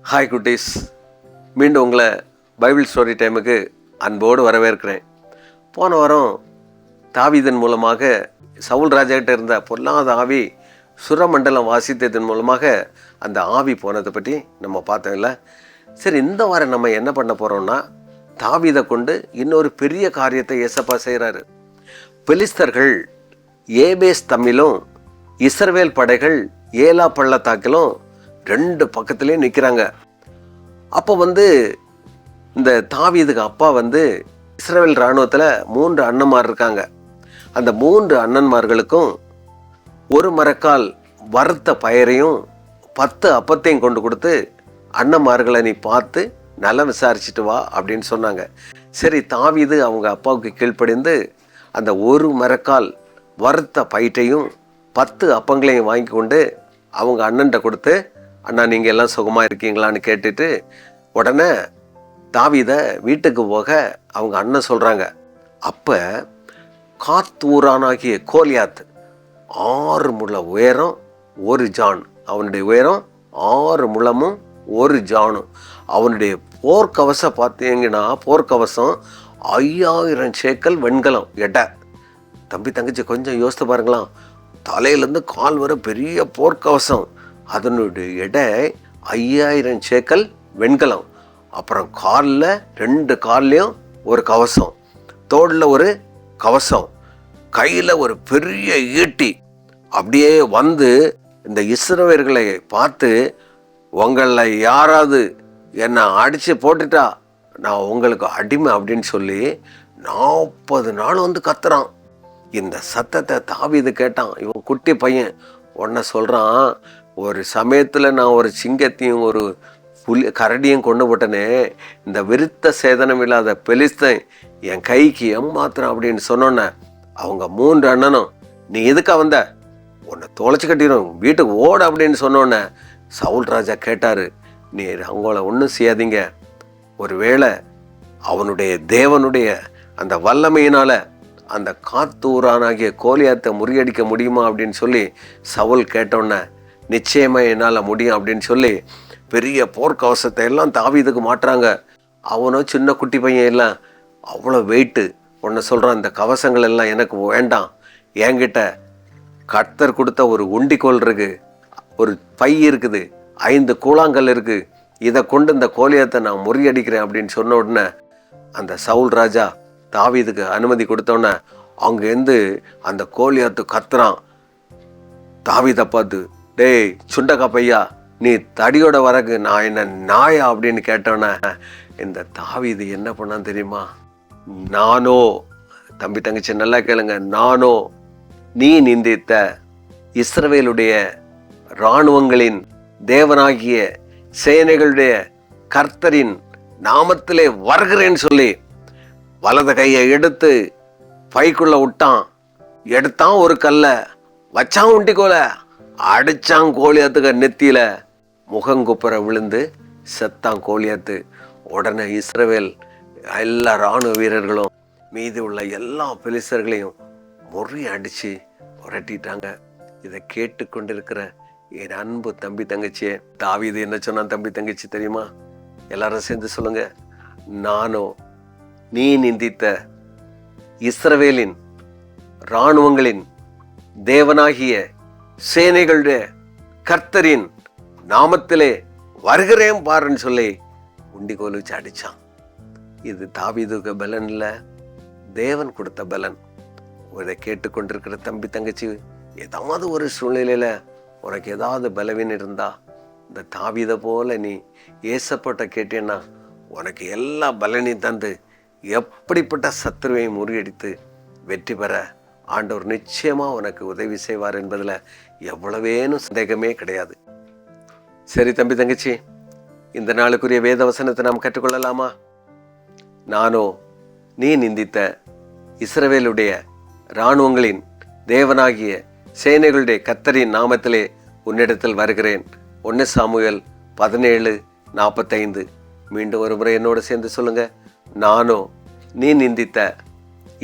Hi குட்டீஸ், மீண்டும் உங்களை பைபிள் ஸ்டோரி டைமுக்கு அன்போடு வரவேற்கிறேன். போன வாரம் தாவீதின் மூலமாக சவுல் ராஜாக்கிட்ட இருந்த பொல்லாத ஆவி சுரமண்டலம் வாசித்ததன் மூலமாக அந்த ஆவி போனதை பற்றி நம்ம பார்த்தோம் இல்லை. சரி, இந்த வாரம் நம்ம என்ன பண்ண போகிறோம்னா, தாவீதை கொண்டு இன்னொரு பெரிய காரியத்தை ஏசப்பா செய்கிறாரு. பெலிஸ்தர்கள் ஏபேஸ் தம்மிலும் இஸ்ரவேல் படைகள் ஏலா பள்ளத்தாக்கிலும் ரெண்டு பக்கத்துலேயும் நிற்கிறாங்க. அப்போ இந்த தாவீதுக்கு அப்பா இஸ்ரவேல் இராணுவத்தில் 3 அண்ணன்மார் இருக்காங்க. அந்த 3 அண்ணன்மார்களுக்கும் ஒரு மரக்கால் வறுத்த பயரையும் 10 அப்பத்தையும் கொண்டு கொடுத்து, அண்ணன்மார்களை நீ பார்த்து நல்லா விசாரிச்சுட்டு வா அப்படின்னு சொன்னாங்க. சரி, தாவீது அவங்க அப்பாவுக்கு கீழ்ப்படிந்து அந்த ஒரு மரக்கால் வறுத்த பயிற்றையும் 10 அப்பங்களையும் வாங்கி கொண்டு அவங்க அண்ணன்கிட்ட கொடுத்து, அண்ணா நீங்கள் எல்லாம் சுகமாக இருக்கீங்களான்னு கேட்டுட்டு உடனே தாவீதை வீட்டுக்கு போக அவங்க அண்ணன் சொல்கிறாங்க. அப்போ காத்தூரானாகிய கோலியாத் 6 முழ உயரம் 1 ஜான், அவனுடைய உயரம் 6 முழமும் 1 ஜானும். அவனுடைய போர்க்கவசம் பார்த்தீங்கன்னா, போர்க்கவசம் 5000 சேக்கல் வெண்கலம் எடை. தம்பி தங்கச்சி கொஞ்சம் யோசித்து பாருங்களாம். தலையிலேருந்து கால் வர பெரிய போர்க்கவசம், அதனுடைய எடை 5000 சேக்கல் வெண்கலம். அப்புறம் காலில் 2 கால்லையும் ஒரு கவசம், தோளில் ஒரு கவசம், கையில் ஒரு பெரிய ஈட்டி. அப்படியே இந்த இஸ்ரவேலர்களை பார்த்து, உங்களில் யாராவது என்னை அடித்து போட்டுட்டா நான் உங்களுக்கு அடிமை அப்படின்னு சொல்லி 40 நாள் கத்துறான். இந்த சத்தத்தை தாவீது கேட்டான். இவன் குட்டி பையன் உன்னை சொல்கிறான், ஒரு சமயத்தில் நான் ஒரு சிங்கத்தையும் ஒரு கரடியும் கொண்டு போட்டனே, இந்த விருத்த சேதனம் இல்லாத பெலிஸ்தன் என் கைக்கு ஏமாத்துறான் அப்படின்னு சொன்னோன்னே அவங்க 3 அண்ணனும், நீ எதுக்கா வந்த, உன்னை தொலைச்சி கட்டிடும், வீட்டுக்கு ஓட அப்படின்னு சொன்னோன்னே சவுல் ராஜா கேட்டார், நீ அவங்கள ஒன்றும் செய்யாதீங்க, ஒருவேளை அவனுடைய தேவனுடைய அந்த வல்லமையினால் அந்த காத்தூரானாகிய கோலியாத்தை முறியடிக்க முடியுமா அப்படின்னு சொல்லி சவுல் கேட்டோன்னே, நிச்சயமாக என்னால் முடியும் அப்படின்னு சொல்லி பெரிய போர்க்கவசத்தை எல்லாம் தாவீதுக்கு மாட்டுறாங்க. அவனும் சின்ன குட்டி பையன் எல்லாம் அவ்வளோ வெயிட்டு. ஒன்று சொல்கிறான், இந்த கவசங்கள் எல்லாம் எனக்கு வேண்டாம், என்கிட்ட கர்த்தர் கொடுத்த ஒரு உண்டிக்கோல் இருக்குது, ஒரு பை இருக்குது, 5 கூழாங்கல் இருக்குது, இதை கொண்டு இந்த கோலியாத்தை நான் முறியடிக்கிறேன் அப்படின்னு சொன்ன உடனே அந்த சவுல் ராஜா தாவீதுக்கு அனுமதி கொடுத்தோன்னே அங்கேருந்து அந்த கோலியாத்து கத்துறான். தாவீதை பார்த்து, டேய் சுண்டக்கா பையா, நீ தடியோட வரக்கு நான் என்ன நாயா அப்படின்னு கேட்டோன்னே இந்த தாவீது என்ன பண்ணான்னு தெரியுமா? நானோ, தம்பி தங்கச்சி நல்லா கேளுங்க, நானோ நீ நிந்தித்த இஸ்ரவேலுடைய இராணுவங்களின் தேவனாகிய சேனைகளுடைய கர்த்தரின் நாமத்திலே வருகிறேன்னு சொல்லி வலது கையை எடுத்து பைக்குள்ள விட்டான். எடுத்தான் ஒரு கல்ல, வச்சான் உண்டிக்கோல, அடிச்சான் கோலியாத்துக்கு நெத்தியில, முகங்குப்புற விழுந்து செத்தான் கோலியாத்து. உடனே இஸ்ரவேல் எல்லா இராணுவ வீரர்களும் மீதி உள்ள எல்லா பெலிஸ்தர்களையும் முறியடிச்சு புரட்டிட்டாங்க. இதை கேட்டு கொண்டிருக்கிற என் அன்பு தம்பி தங்கச்சியே, தாவீது என்ன சொன்னான் தம்பி தங்கச்சி தெரியுமா? எல்லாரும் சேர்ந்து சொல்லுங்க. நானோ நீ நிந்தித்த இஸ்ரவேலின் இராணுவங்களின் தேவனாகிய சேனைகளுடைய கர்த்தரின் நாமத்திலே வருகிறேன் பாருன்னு சொல்லி உண்டிகோல் வச்சு அடிச்சான். இது தாவீதுக்கு பலன் இல்லை, தேவன் கொடுத்த பலன். இதை கேட்டுக்கொண்டிருக்கிற தம்பி தங்கச்சி, ஏதாவது ஒரு சூழ்நிலையில உனக்கு ஏதாவது பலவீனம் இருந்தா, இந்த தாவீதை போல நீ ஏசப்பட்ட கேட்டேன்னா உனக்கு எல்லா பலனையும் தந்து எப்படிப்பட்ட சத்துருவை முறியடித்து வெற்றி பெற ஆண்டவர் நிச்சயமாக உனக்கு உதவி செய்வார் என்பதில் எவ்வளவேனும் சந்தேகமே கிடையாது. சரி தம்பி தங்கச்சி, இந்த நாளுக்குரிய வேத வசனத்தை நாம் கற்றுக்கொள்ளலாமா? நானோ நீ நிந்தித்த இஸ்ரவேலுடைய இராணுவங்களின் தேவனாகிய சேனைகளுடைய கர்த்தரின் நாமத்திலே உன்னிடத்தில் வருகிறேன். 1 சாமுவேல் 17:45. மீண்டும் ஒரு முறை என்னோடு சேர்ந்து சொல்லுங்க. நானோ நீ நிந்தித்த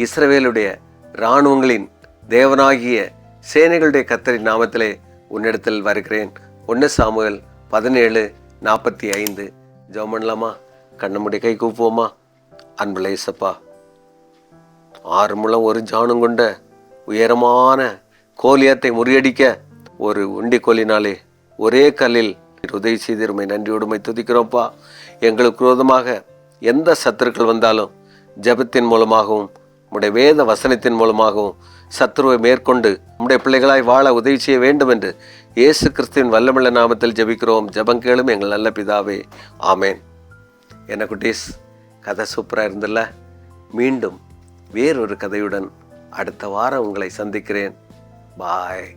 இஸ்ரவேலுடைய இராணுவங்களின் தேவனாகிய சேனைகளுடைய கர்த்தரின் நாமத்திலே உன்னிடத்தில் வருகிறேன். 1 சாமுவேல் 45. ஜெபம் பண்ணலாமா? கண்ணை மூடி கை கூப்புவோமா? அன்புள்ள இயேசப்பா, 6 முழம் 1 ஜானும் கொண்ட உயரமான கோலியாத்தை முறியடிக்க ஒரு உண்டி கோலினாலே ஒரே கல்லில் உதவி செய்திருமை நன்றியோடுமை துதிக்கிறோம்ப்பா. எங்களுக்கு விரோதமாக எந்த சத்துருக்கள் வந்தாலும் ஜெபத்தின் மூலமாகவும் உம்முடைய வேத வசனத்தின் மூலமாகவும் சத்துருவை மேற்கொண்டு உம்முடைய பிள்ளைகளாய் வாழ உதவி செய்ய வேண்டும் என்று இயேசு கிறிஸ்துவின் வல்லமுள்ள நாமத்தில் ஜெபிக்கிறோம். ஜெபம் கேளும் எங்கள் நல்ல பிதாவே, ஆமேன். என்ன குட்டீஸ், கதை சூப்பராக இருந்தில்ல? மீண்டும் வேறொரு கதையுடன் அடுத்த வாரம் உங்களை சந்திக்கிறேன். பாய்.